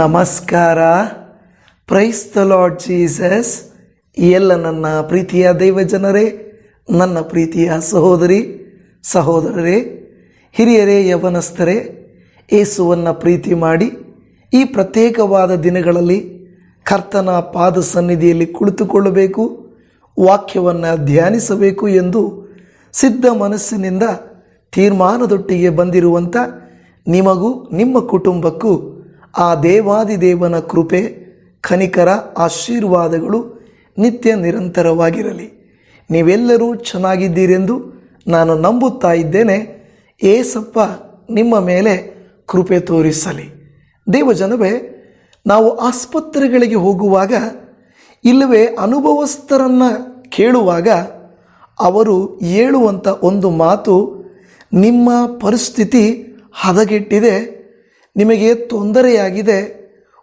ನಮಸ್ಕಾರ. Praise the lord Jesus. ಎಲ್ಲ ನನ್ನ ಪ್ರೀತಿಯ ದೈವಜನರೇ, ನನ್ನ ಪ್ರೀತಿಯ ಸಹೋದರರೇ, ಹಿರಿಯರೇ, ಯವನಸ್ಥರೇ, ಯೇಸುವನ್ನು ಪ್ರೀತಿ ಮಾಡಿ ಈ ಪ್ರತ್ಯೇಕವಾದ ದಿನಗಳಲ್ಲಿ ಕರ್ತನ ಪಾದ ಸನ್ನಿಧಿಯಲ್ಲಿ ಕುಳಿತುಕೊಳ್ಳಬೇಕು, ವಾಕ್ಯವನ್ನು ಧ್ಯಾನಿಸಬೇಕು ಎಂದು ಸಿದ್ಧ ಮನಸ್ಸಿನಿಂದ ತೀರ್ಮಾನದೊಟ್ಟಿಗೆ ಬಂದಿರುವಂಥ ನಿಮಗೂ ನಿಮ್ಮ ಕುಟುಂಬಕ್ಕೂ ಆ ದೇವಾದಿದೇವನ ಕೃಪೆ, ಕನಿಕರ, ಆಶೀರ್ವಾದಗಳು ನಿತ್ಯ ನಿರಂತರವಾಗಿರಲಿ. ನೀವೆಲ್ಲರೂ ಚೆನ್ನಾಗಿದ್ದೀರೆಂದು ನಾನು ನಂಬುತ್ತಾ ಇದ್ದೇನೆ. ಏಸಪ್ಪ ನಿಮ್ಮ ಮೇಲೆ ಕೃಪೆ ತೋರಿಸಲಿ. ದೇವಜನವೇ, ನಾವು ಆಸ್ಪತ್ರೆಗಳಿಗೆ ಹೋಗುವಾಗ ಇಲ್ಲವೇ ಅನುಭವಸ್ಥರನ್ನು ಕೇಳುವಾಗ ಅವರು ಹೇಳುವಂಥ ಒಂದು ಮಾತು, ನಿಮ್ಮ ಪರಿಸ್ಥಿತಿ ಹದಗೆಟ್ಟಿದೆ, ನಿಮಗೆ ತೊಂದರೆಯಾಗಿದೆ,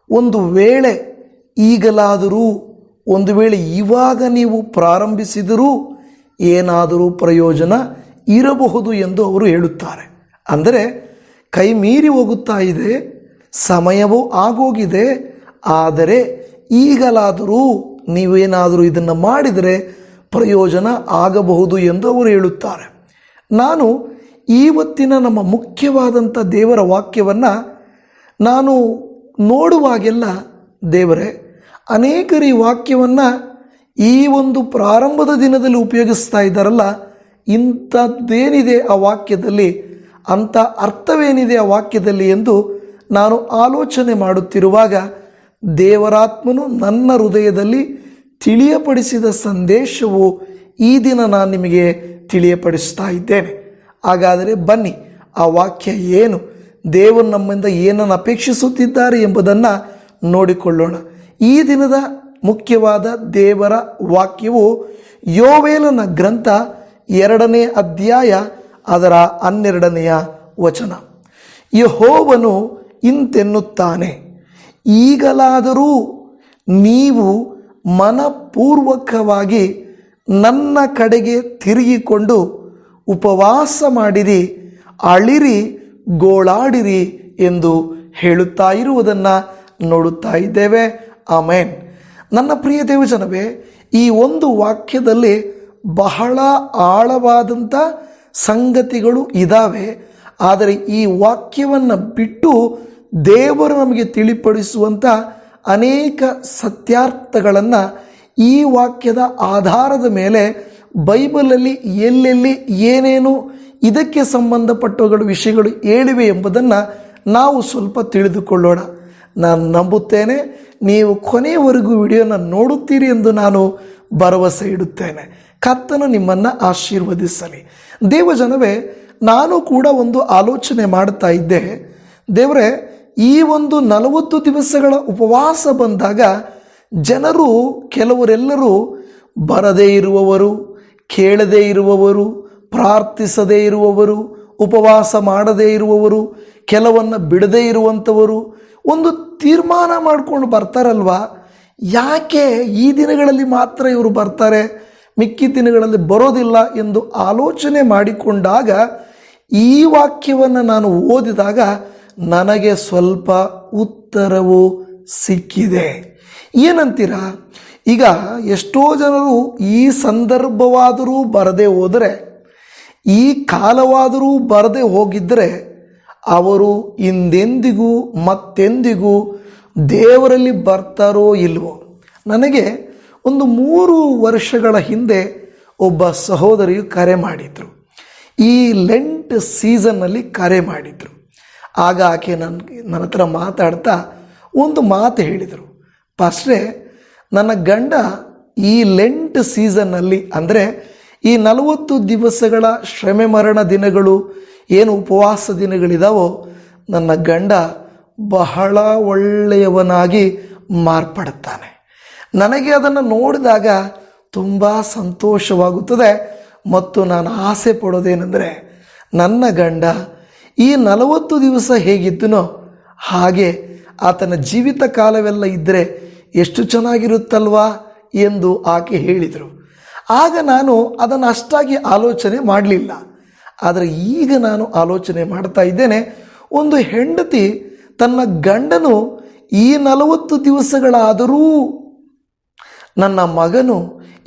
ಒಂದು ವೇಳೆ ಈಗಲಾದರೂ, ಒಂದು ವೇಳೆ ಇವಾಗ ನೀವು ಪ್ರಾರಂಭಿಸಿದರೂ ಏನಾದರೂ ಪ್ರಯೋಜನ ಇರಬಹುದು ಎಂದು ಅವರು ಹೇಳುತ್ತಾರೆ. ಅಂದರೆ ಕೈ ಮೀರಿ ಹೋಗುತ್ತಾ ಇದೆ, ಸಮಯವೂ ಆಗೋಗಿದೆ, ಆದರೆ ಈಗಲಾದರೂ ನೀವೇನಾದರೂ ಇದನ್ನು ಮಾಡಿದರೆ ಪ್ರಯೋಜನ ಆಗಬಹುದು ಎಂದು ಅವರು ಹೇಳುತ್ತಾರೆ. ನಾನು ಇವತ್ತಿನ ನಮ್ಮ ಮುಖ್ಯವಾದಂಥ ದೇವರ ವಾಕ್ಯವನ್ನು ನಾನು ನೋಡುವಾಗೆಲ್ಲ, ದೇವರೇ, ಅನೇಕರು ಈ ವಾಕ್ಯವನ್ನು ಈ ಒಂದು ಪ್ರಾರಂಭದ ದಿನದಲ್ಲಿ ಉಪಯೋಗಿಸ್ತಾ ಇದ್ದಾರಲ್ಲ, ಇಂಥದ್ದೇನಿದೆ ಆ ವಾಕ್ಯದಲ್ಲಿ, ಅಂಥ ಅರ್ಥವೇನಿದೆ ಆ ವಾಕ್ಯದಲ್ಲಿ ಎಂದು ನಾನು ಆಲೋಚನೆ ಮಾಡುತ್ತಿರುವಾಗ ದೇವರಾತ್ಮನು ನನ್ನ ಹೃದಯದಲ್ಲಿ ತಿಳಿಯಪಡಿಸಿದ ಸಂದೇಶವು ಈ ದಿನ ನಾನು ನಿಮಗೆ ತಿಳಿಯಪಡಿಸ್ತಾ ಇದ್ದೇನೆ. ಹಾಗಾದರೆ ಬನ್ನಿ, ಆ ವಾಕ್ಯ ಏನು, ದೇವರು ನಮ್ಮಿಂದ ಏನನ್ನು ಅಪೇಕ್ಷಿಸುತ್ತಿದ್ದಾರೆ ಎಂಬುದನ್ನು ನೋಡಿಕೊಳ್ಳೋಣ. ಈ ದಿನದ ಮುಖ್ಯವಾದ ದೇವರ ವಾಕ್ಯವು ಯೋವೇಲನ ಗ್ರಂಥ 2ನೇ ಅಧ್ಯಾಯ ಅದರ 12ನೆಯ ವಚನ. ಯೆಹೋವನು ಇಂತೆನ್ನುತ್ತಾನೆ, ಈಗಲಾದರೂ ನೀವು ಮನಪೂರ್ವಕವಾಗಿ ನನ್ನ ಕಡೆಗೆ ತಿರುಗಿಕೊಂಡು ಉಪವಾಸ ಮಾಡಿರಿ, ಅಳಿರಿ, ಗೋಳಾಡಿರಿ ಎಂದು ಹೇಳುತ್ತಾ ಇರುವುದನ್ನು ನೋಡುತ್ತಾ ಇದ್ದೇವೆ. ಆಮೇನ್. ನನ್ನ ಪ್ರಿಯ ದೇವಜನವೇ, ಈ ಒಂದು ವಾಕ್ಯದಲ್ಲಿ ಬಹಳ ಆಳವಾದಂಥ ಸಂಗತಿಗಳು ಇದ್ದಾವೆ. ಆದರೆ ಈ ವಾಕ್ಯವನ್ನು ಬಿಟ್ಟು ದೇವರು ನಮಗೆ ತಿಳಿಪಡಿಸುವಂಥ ಅನೇಕ ಸತ್ಯಾರ್ಥಗಳನ್ನು ಈ ವಾಕ್ಯದ ಆಧಾರದ ಮೇಲೆ ಬೈಬಲಲ್ಲಿ ಎಲ್ಲೆಲ್ಲಿ ಏನೇನು ಇದಕ್ಕೆ ಸಂಬಂಧಪಟ್ಟವುಗಳ ವಿಷಯಗಳು ಹೇಳಿವೆ ಎಂಬುದನ್ನು ನಾವು ಸ್ವಲ್ಪ ತಿಳಿದುಕೊಳ್ಳೋಣ. ನಾನು ನಂಬುತ್ತೇನೆ ನೀವು ಕೊನೆಯವರೆಗೂ ವಿಡಿಯೋನ ನೋಡುತ್ತೀರಿ ಎಂದು ನಾನು ಭರವಸೆ ಇಡುತ್ತೇನೆ. ಕರ್ತನು ನಿಮ್ಮನ್ನು ಆಶೀರ್ವದಿಸಲಿ. ದೇವಜನವೇ, ನಾನು ಕೂಡ ಒಂದು ಆಲೋಚನೆ ಮಾಡ್ತಾ ಇದ್ದೆ. ದೇವರೇ, ಈ ಒಂದು 40 ದಿವಸಗಳ ಉಪವಾಸ ಬಂದಾಗ ಜನರು, ಕೆಲವರೆಲ್ಲರೂ ಬರದೇ ಇರುವವರು, ಕೇಳದೇ ಇರುವವರು, ಪ್ರಾರ್ಥಿಸದೇ ಇರುವವರು, ಉಪವಾಸ ಮಾಡದೇ ಇರುವವರು, ಕೆಲವನ್ನು ಬಿಡದೇ ಇರುವಂಥವರು ಒಂದು ತೀರ್ಮಾನ ಮಾಡಿಕೊಂಡು ಬರ್ತಾರಲ್ವಾ, ಯಾಕೆ ಈ ದಿನಗಳಲ್ಲಿ ಮಾತ್ರ ಇವರು ಬರ್ತಾರೆ, ಮಿಕ್ಕಿ ದಿನಗಳಲ್ಲಿ ಬರೋದಿಲ್ಲ ಎಂದು ಆಲೋಚನೆ ಮಾಡಿಕೊಂಡಾಗ ಈ ವಾಕ್ಯವನ್ನು ನಾನು ಓದಿದಾಗ ನನಗೆ ಸ್ವಲ್ಪ ಉತ್ತರವು ಸಿಕ್ಕಿದೆ. ಏನಂತೀರಾ? ಈಗ ಎಷ್ಟೋ ಜನರು ಈ ಸಂದರ್ಭವಾದರೂ ಬರದೇ ಹೋದರೆ, ಈ ಕಾಲವಾದರೂ ಬರದೇ ಹೋಗಿದ್ದರೆ ಅವರು ಹಿಂದೆಂದಿಗೂ ಮತ್ತೆಂದಿಗೂ ದೇವರಲ್ಲಿ ಬರ್ತಾರೋ ಇಲ್ವೋ. ನನಗೆ ಒಂದು 3 ವರ್ಷಗಳ ಹಿಂದೆ ಒಬ್ಬ ಸಹೋದರಿಯು ಕರೆ ಮಾಡಿದರು. ಈ ಲೆಂಟ್ ಸೀಸನ್ನಲ್ಲಿ ಕರೆ ಮಾಡಿದರು. ಆಗ ಆಕೆ ನನ್ನ ಹತ್ರ ಮಾತಾಡ್ತಾ ಒಂದು ಮಾತು ಹೇಳಿದರು, ಪಾಸ್ಟ್ರೇ, ನನ್ನ ಗಂಡ ಈ ಲೆಂಟ್ ಸೀಸನ್ನಲ್ಲಿ, ಅಂದರೆ ಈ 40 ದಿವಸಗಳ ಶ್ರಮೆ ಮರಣ ದಿನಗಳು, ಏನು ಉಪವಾಸ ದಿನಗಳಿದಾವೋ, ನನ್ನ ಗಂಡ ಬಹಳ ಒಳ್ಳೆಯವನಾಗಿ ಮಾರ್ಪಡುತ್ತಾನೆ. ನನಗೆ ಅದನ್ನು ನೋಡಿದಾಗ ತುಂಬ ಸಂತೋಷವಾಗುತ್ತದೆ. ಮತ್ತು ನಾನು ಆಸೆ ಪಡೋದೇನೆಂದರೆ, ನನ್ನ ಗಂಡ ಈ 40 ದಿವಸ ಹೇಗಿದ್ದನೋ ಹಾಗೆ ಆತನ ಜೀವಿತ ಕಾಲವೆಲ್ಲ ಇದ್ದರೆ ಎಷ್ಟು ಚೆನ್ನಾಗಿರುತ್ತಲ್ವಾ ಎಂದು ಆಕೆ ಹೇಳಿದರು. ಆಗ ನಾನು ಅದನ್ನು ಅಷ್ಟಾಗಿ ಆಲೋಚನೆ ಮಾಡಲಿಲ್ಲ. ಆದರೆ ಈಗ ನಾನು ಆಲೋಚನೆ ಮಾಡ್ತಾ ಇದ್ದೇನೆ, ಒಂದು ಹೆಂಡತಿ ತನ್ನ ಗಂಡನು ಈ 40 ದಿವಸಗಳಾದರೂ, ನನ್ನ ಮಗನು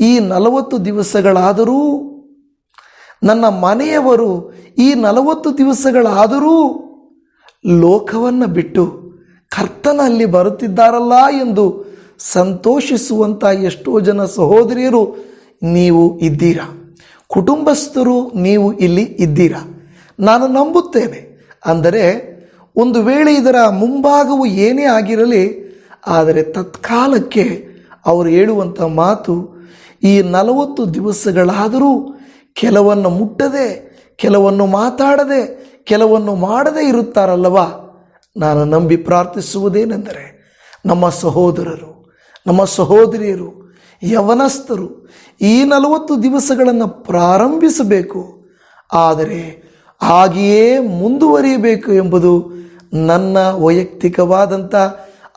ಈ 40 ದಿವಸಗಳಾದರೂ, ನನ್ನ ಮನೆಯವರು ಈ 40 ದಿವಸಗಳಾದರೂ ಲೋಕವನ್ನು ಬಿಟ್ಟು ಕರ್ತನಲ್ಲಿ ಬರುತ್ತಿದ್ದಾರಲ್ಲ ಎಂದು ಸಂತೋಷಿಸುವಂಥ ಎಷ್ಟೋ ಜನ ಸಹೋದರಿಯರು ನೀವು ಇದ್ದೀರಾ, ಕುಟುಂಬಸ್ಥರು ನೀವು ಇಲ್ಲಿ ಇದ್ದೀರಾ, ನಾನು ನಂಬುತ್ತೇನೆ. ಅಂದರೆ ಒಂದು ವೇಳೆ ಇದರ ಮುಂಭಾಗವು ಏನೇ ಆಗಿರಲಿ, ಆದರೆ ತತ್ಕಾಲಕ್ಕೆ ಅವರು ಹೇಳುವಂಥ ಮಾತು, ಈ 40 ದಿವಸಗಳಾದರೂ ಕೆಲವನ್ನು ಮುಟ್ಟದೆ, ಕೆಲವನ್ನು ಮಾತಾಡದೆ, ಕೆಲವನ್ನು ಮಾಡದೇ ಇರುತ್ತಾರಲ್ಲವ. ನಾನು ನಂಬಿ ಪ್ರಾರ್ಥಿಸುವುದೇನೆಂದರೆ, ನಮ್ಮ ಸಹೋದರರು, ನಮ್ಮ ಸಹೋದರಿಯರು, ಯವನಸ್ಥರು ಈ 40 ದಿವಸಗಳನ್ನು ಪ್ರಾರಂಭಿಸಬೇಕು, ಆದರೆ ಹಾಗೆಯೇ ಮುಂದುವರಿಯಬೇಕು ಎಂಬುದು ನನ್ನ ವೈಯಕ್ತಿಕವಾದಂಥ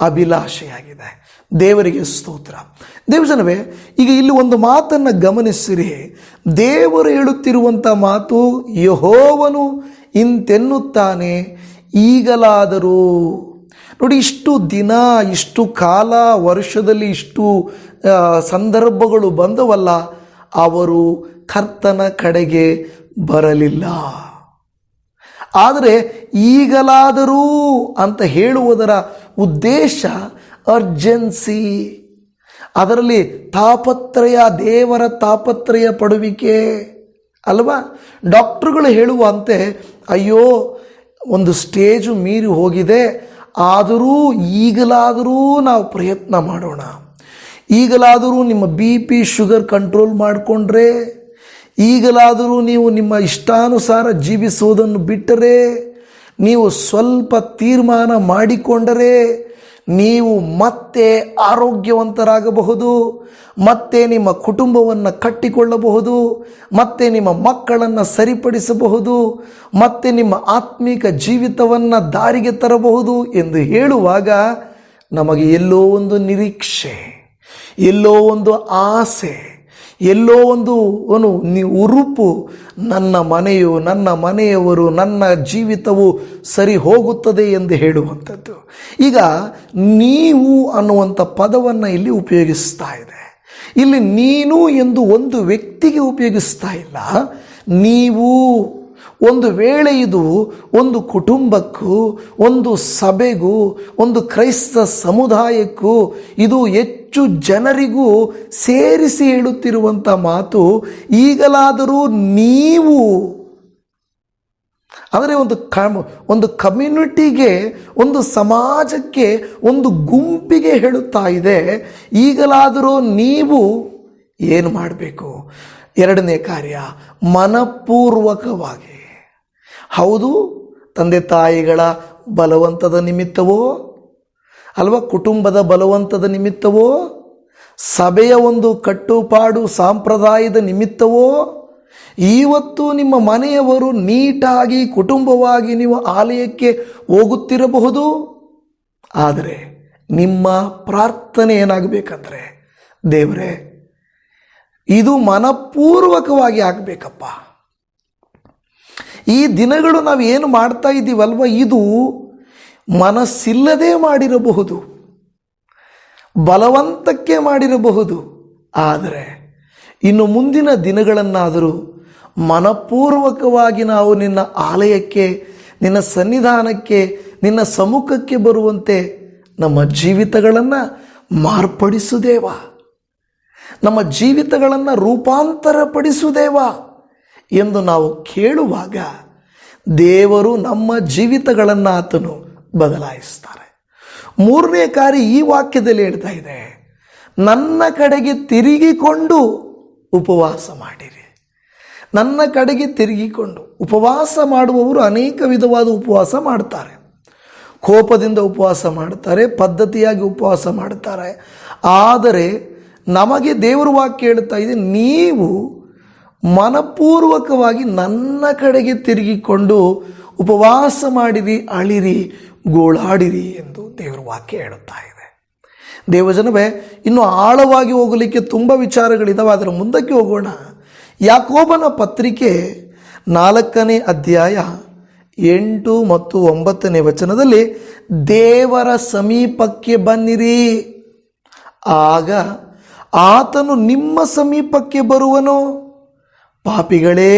ಅಭಿಲಾಷೆಯಾಗಿದೆ. ದೇವರಿಗೆ ಸ್ತೋತ್ರ. ದೇವಜನವೇ, ಈಗ ಇಲ್ಲಿ ಒಂದು ಮಾತನ್ನು ಗಮನಿಸಿರಿ. ದೇವರು ಹೇಳುತ್ತಿರುವಂಥ ಮಾತು, ಯೆಹೋವನು ಇಂತೆನ್ನುತ್ತಾನೆ, ಈಗಲಾದರೂ. ನೋಡಿ, ಇಷ್ಟು ದಿನ, ಇಷ್ಟು ಕಾಲ, ವರ್ಷದಲ್ಲಿ ಇಷ್ಟು ಸಂದರ್ಭಗಳು ಬಂದವಲ್ಲ, ಅವರು ಕರ್ತನ ಕಡೆಗೆ ಬರಲಿಲ್ಲ. ಆದರೆ ಈಗಲಾದರೂ ಅಂತ ಹೇಳುವುದರ ಉದ್ದೇಶ ಅರ್ಜೆನ್ಸಿ, ಅದರಲ್ಲಿ ತಾಪತ್ರಯ, ದೇವರ ತಾಪತ್ರಯ ಪಡುವಿಕೆ ಅಲ್ವಾ. ಡಾಕ್ಟ್ರುಗಳು ಹೇಳುವಂತೆ, ಅಯ್ಯೋ ಒಂದು ಸ್ಟೇಜು ಮೀರಿ ಹೋಗಿದೆ, ಆದರೂ ಈಗಲಾದರೂ ನಾವು ಪ್ರಯತ್ನ ಮಾಡೋಣ, ಈಗಲಾದರೂ ನಿಮ್ಮ BP ಶುಗರ್ ಕಂಟ್ರೋಲ್ ಮಾಡಿಕೊಂಡ್ರೆ, ಈಗಲಾದರೂ ನೀವು ನಿಮ್ಮ ಇಷ್ಟಾನುಸಾರ ಜೀವಿಸುವುದನ್ನು ಬಿಟ್ಟರೆ, ನೀವು ಸ್ವಲ್ಪ ತೀರ್ಮಾನ ಮಾಡಿಕೊಂಡರೆ ನೀವು ಮತ್ತೆ ಆರೋಗ್ಯವಂತರಾಗಬಹುದು, ಮತ್ತೆ ನಿಮ್ಮ ಕುಟುಂಬವನ್ನು ಕಟ್ಟಿಕೊಳ್ಳಬಹುದು, ಮತ್ತೆ ನಿಮ್ಮ ಮಕ್ಕಳನ್ನು ಸರಿಪಡಿಸಬಹುದು, ಮತ್ತೆ ನಿಮ್ಮ ಆತ್ಮಿಕ ಜೀವಿತವನ್ನು ದಾರಿಗೆ ತರಬಹುದು ಎಂದು ಹೇಳುವಾಗ ನಮಗೆ ಎಲ್ಲೋ ಒಂದು ನಿರೀಕ್ಷೆ, ಎಲ್ಲೋ ಒಂದು ಆಸೆ, ಎಲ್ಲೋ ಒಂದು ಉರುಪು, ನನ್ನ ಮನೆಯು, ನನ್ನ ಮನೆಯವರು, ನನ್ನ ಜೀವಿತವು ಸರಿ ಹೋಗುತ್ತದೆ ಎಂದು ಹೇಳುವಂಥದ್ದು. ಈಗ ನೀವು ಅನ್ನುವಂಥ ಪದವನ್ನು ಇಲ್ಲಿ ಉಪಯೋಗಿಸ್ತಾ ಇದೆ. ಇಲ್ಲಿ ನೀನು ಎಂದು ಒಂದು ವ್ಯಕ್ತಿಗೆ ಉಪಯೋಗಿಸ್ತಾ ಇಲ್ಲ, ನೀವು. ಒಂದು ವೇಳೆ ಇದು ಒಂದು ಕುಟುಂಬಕ್ಕೂ, ಒಂದು ಸಭೆಗೂ, ಒಂದು ಕ್ರೈಸ್ತ ಸಮುದಾಯಕ್ಕೂ, ಇದು ಹೆಚ್ಚು ಜನರಿಗೂ ಸೇರಿಸಿ ಹೇಳುತ್ತಿರುವಂಥ ಮಾತು, ಈಗಲಾದರೂ ನೀವು. ಅಂದರೆ ಒಂದು ಕಮ್ಯುನಿಟಿಗೆ, ಒಂದು ಸಮಾಜಕ್ಕೆ, ಒಂದು ಗುಂಪಿಗೆ ಹೇಳುತ್ತಾ ಇದೆ, ಈಗಲಾದರೂ ನೀವು ಏನು ಮಾಡಬೇಕು? ಎರಡನೇ ಕಾರ್ಯ, ಮನಪೂರ್ವಕವಾಗಿ. ಹೌದು, ತಂದೆ ತಾಯಿಗಳ ಬಲವಂತದ ನಿಮಿತ್ತವೋ ಅಲ್ವಾ, ಕುಟುಂಬದ ಬಲವಂತದ ನಿಮಿತ್ತವೋ, ಸಭೆಯ ಒಂದು ಕಟ್ಟುಪಾಡು ಸಂಪ್ರದಾಯದ ನಿಮಿತ್ತವೋ, ಇವತ್ತು ನಿಮ್ಮ ಮನೆಯವರು ನೀಟಾಗಿ ಕುಟುಂಬವಾಗಿ ನೀವು ಆಲಯಕ್ಕೆ ಹೋಗುತ್ತಿರಬಹುದು. ಆದರೆ ನಿಮ್ಮ ಪ್ರಾರ್ಥನೆ ಏನಾಗಬೇಕಂದ್ರೆ, ದೇವರೇ ಇದು ಮನಪೂರ್ವಕವಾಗಿ ಆಗಬೇಕಪ್ಪ. ಈ ದಿನಗಳು ನಾವು ಏನು ಮಾಡ್ತಾ ಇದ್ದೀವಲ್ವ, ಇದು ಮನಸ್ಸಿಲ್ಲದೆ ಮಾಡಿರಬಹುದು, ಬಲವಂತಕ್ಕೆ ಮಾಡಿರಬಹುದು. ಆದರೆ ಇನ್ನು ಮುಂದಿನ ದಿನಗಳನ್ನಾದರೂ ಮನಪೂರ್ವಕವಾಗಿ ನಾವು ನಿನ್ನ ಆಲಯಕ್ಕೆ, ನಿನ್ನ ಸನ್ನಿಧಾನಕ್ಕೆ, ನಿನ್ನ ಸಮ್ಮುಖಕ್ಕೆ ಬರುವಂತೆ ನಮ್ಮ ಜೀವಿತಗಳನ್ನು ಮಾರ್ಪಡಿಸುದೇವ, ನಮ್ಮ ಜೀವಿತಗಳನ್ನು ರೂಪಾಂತರಪಡಿಸುದೇವ ಎಂದು ನಾವು ಕೇಳುವಾಗ ದೇವರು ನಮ್ಮ ಜೀವಿತಗಳನ್ನು ಆತನು ಬದಲಾಯಿಸ್ತಾರೆ. ಮೂರನೇ ಕಾರ್ಯ ಈ ವಾಕ್ಯದಲ್ಲಿ ಹೇಳ್ತಾ ಇದೆ, ನನ್ನ ಕಡೆಗೆ ತಿರುಗಿಕೊಂಡು ಉಪವಾಸ ಮಾಡಿರಿ. ನನ್ನ ಕಡೆಗೆ ತಿರುಗಿಕೊಂಡು ಉಪವಾಸ ಮಾಡುವವರು ಅನೇಕ ವಿಧವಾದ ಉಪವಾಸ ಮಾಡ್ತಾರೆ. ಕೋಪದಿಂದ ಉಪವಾಸ ಮಾಡ್ತಾರೆ, ಪದ್ಧತಿಯಾಗಿ ಉಪವಾಸ ಮಾಡ್ತಾರೆ. ಆದರೆ ನಮಗೆ ದೇವರ ವಾಕ್ಯ ಹೇಳ್ತಾ ಇದೆ, ನೀವು ಮನಪೂರ್ವಕವಾಗಿ ನನ್ನ ಕಡೆಗೆ ತಿರುಗಿಕೊಂಡು ಉಪವಾಸ ಮಾಡಿರಿ, ಅಳಿರಿ, ಗೋಳಾಡಿರಿ ಎಂದು ದೇವರ ವಾಕ್ಯ ಹೇಳುತ್ತಾ ಇದೆ. ದೇವಜನವೇ, ಇನ್ನು ಆಳವಾಗಿ ಹೋಗಲಿಕ್ಕೆ ತುಂಬ ವಿಚಾರಗಳಿದ್ದಾವೆ, ಅದರ ಮುಂದಕ್ಕೆ ಹೋಗೋಣ. ಯಾಕೋಬನ ಪತ್ರಿಕೆ 4ನೇ ಅಧ್ಯಾಯ 8 ಮತ್ತು 9ನೇ ವಚನದಲ್ಲಿ ದೇವರ ಸಮೀಪಕ್ಕೆ ಬನ್ನಿರಿ, ಆಗ ಆತನು ನಿಮ್ಮ ಸಮೀಪಕ್ಕೆ ಬರುವನು. ಪಾಪಿಗಳೇ,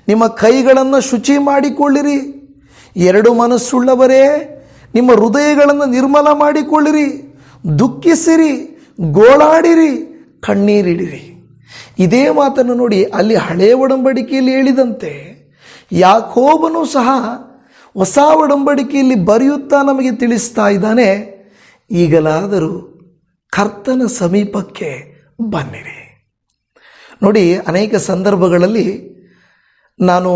ನಿಮ್ಮ ಕೈಗಳನ್ನು ಶುಚಿ ಮಾಡಿಕೊಳ್ಳಿರಿ. 2 ಮನಸ್ಸುಳ್ಳವರೇ, ನಿಮ್ಮ ಹೃದಯಗಳನ್ನು ನಿರ್ಮಲ ಮಾಡಿಕೊಳ್ಳಿರಿ. ದುಃಖಿಸಿರಿ, ಗೋಳಾಡಿರಿ, ಕಣ್ಣೀರಿಡಿರಿ. ಇದೇ ಮಾತನ್ನು ನೋಡಿ ಅಲ್ಲಿ ಹಳೆಯ ಒಡಂಬಡಿಕೆಯಲ್ಲಿ ಹೇಳಿದಂತೆ ಯಾಕೋಬನು ಸಹ ಹೊಸ ಒಡಂಬಡಿಕೆಯಲ್ಲಿ ಬರೆಯುತ್ತಾ ನಮಗೆ ತಿಳಿಸ್ತಾ ಇದ್ದಾನೆ, ಈಗಲಾದರೂ ಕರ್ತನ ಸಮೀಪಕ್ಕೆ ಬನ್ನಿರಿ. ನೋಡಿ, ಅನೇಕ ಸಂದರ್ಭಗಳಲ್ಲಿ ನಾನು